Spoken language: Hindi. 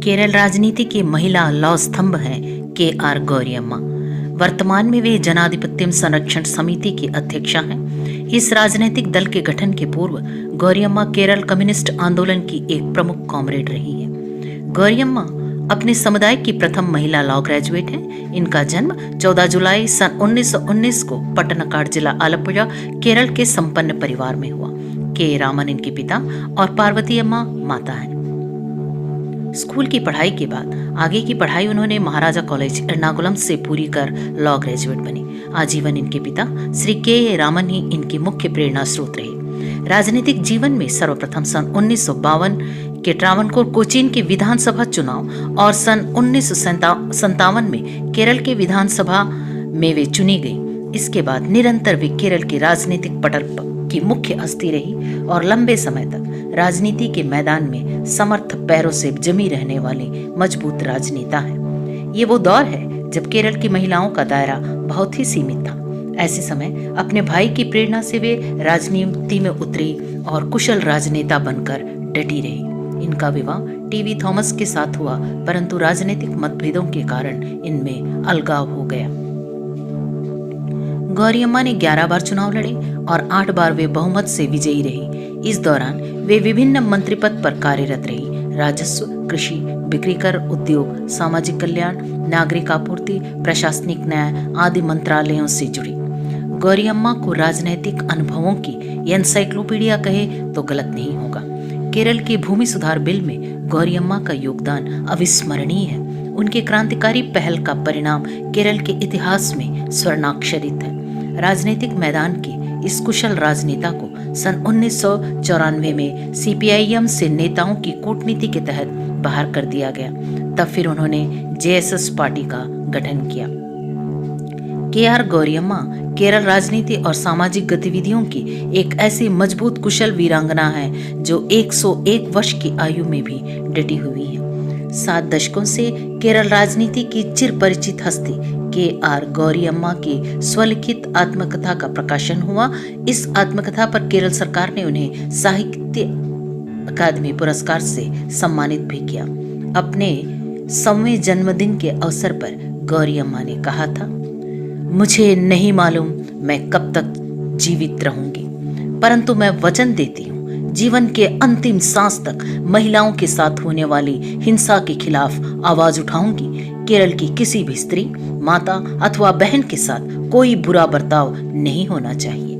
केरल राजनीति की महिला लौह स्तंभ हैं के.आर. गौरियम्मा। वर्तमान में वे जनाधिपत्यम संरक्षण समिति की अध्यक्षा हैं। इस राजनीतिक दल के गठन के पूर्व गौरियम्मा केरल कम्युनिस्ट आंदोलन की एक प्रमुख कॉमरेड रही हैं। गौरियम्मा अपने समुदाय की प्रथम महिला लॉ ग्रेजुएट हैं। इनका जन्म 14 जुलाई सन 1919 को पट्टनकाड जिला आलपुझा केरल के संपन्न परिवार में हुआ। के रामन इनके पिता और पार्वती अम्मा माता हैं। स्कूल की पढ़ाई के बाद आगे की पढ़ाई उन्होंने महाराजा कॉलेज एर्नाकुलम से पूरी कर लॉ ग्रेजुएट बनी। आजीवन इनके पिता श्री के रामन ही इनके मुख्य प्रेरणा स्रोत रहे। राजनीतिक जीवन में सर्वप्रथम सन 1952 के ट्रावणकोर कोचीन के विधानसभा चुनाव और सन 1957 में केरल के विधानसभा में वे चुनी गई। इसके बाद निरंतर वे केरल के राजनीतिक पटल की मुख्य हस्ती रही और लंबे समय तक राजनीति के मैदान में समर्थ पैरों से जमी रहने वाली मजबूत राजनेता है। ये वो दौर है जब केरल की महिलाओं का दायरा बहुत ही सीमित था। ऐसे समय अपने भाई की प्रेरणा से वे राजनीति में उतरी और कुशल राजनेता बनकर डटी रही। इनका विवाह टीवी थॉमस के साथ हुआ, परंतु राजनीतिक मतभेदों के कारण इनमें अलगाव हो गया। गौरियम्मा ने 11 बार चुनाव लड़े और 8 बार वे बहुमत से विजयी रही। इस दौरान वे विभिन्न मंत्री पद पर कार्यरत रही। राजस्व, कृषि, बिक्री कर, उद्योग, सामाजिक कल्याण, नागरिक आपूर्ति, प्रशासनिक न्याय आदि मंत्रालयों से जुड़ी। गौरियम्मा को राजनैतिक अनुभवों की एनसाइक्लोपीडिया कहे तो गलत नहीं होगा। केरल के भूमि सुधार बिल में गौरियम्मा का योगदान अविस्मरणीय है। उनके क्रांतिकारी पहल का परिणाम केरल के इतिहास में स्वर्णाक्षरित है। राजनीतिक मैदान के इस कुशल राजनेता को सन 1994 में सीपीआईएम से नेताओं की कूटनीति के तहत बाहर कर दिया गया। तब फिर उन्होंने जेएसएस पार्टी का गठन किया। के.आर. गौरियम्मा केरल राजनीति और सामाजिक गतिविधियों की एक ऐसी मजबूत कुशल वीरांगना है जो 101 वर्ष की आयु में भी डटी हुई है। 7 दशकों से केरल राजनीति की चिर परिचित हस्ती के.आर. गौरियम्मा की स्वलिखित आत्मकथा का प्रकाशन हुआ। इस आत्मकथा पर केरल सरकार ने उन्हें साहित्य अकादमी पुरस्कार से सम्मानित भी किया। अपने 100वें जन्मदिन के अवसर पर गौरियम्मा ने कहा था, मुझे नहीं मालूम मैं कब तक जीवित रहूंगी, परंतु मैं वचन देती हूँ जीवन के अंतिम सांस तक महिलाओं के साथ होने वाली हिंसा के खिलाफ आवाज उठाऊंगी। केरल की किसी भी स्त्री, माता अथवा बहन के साथ कोई बुरा बर्ताव नहीं होना चाहिए।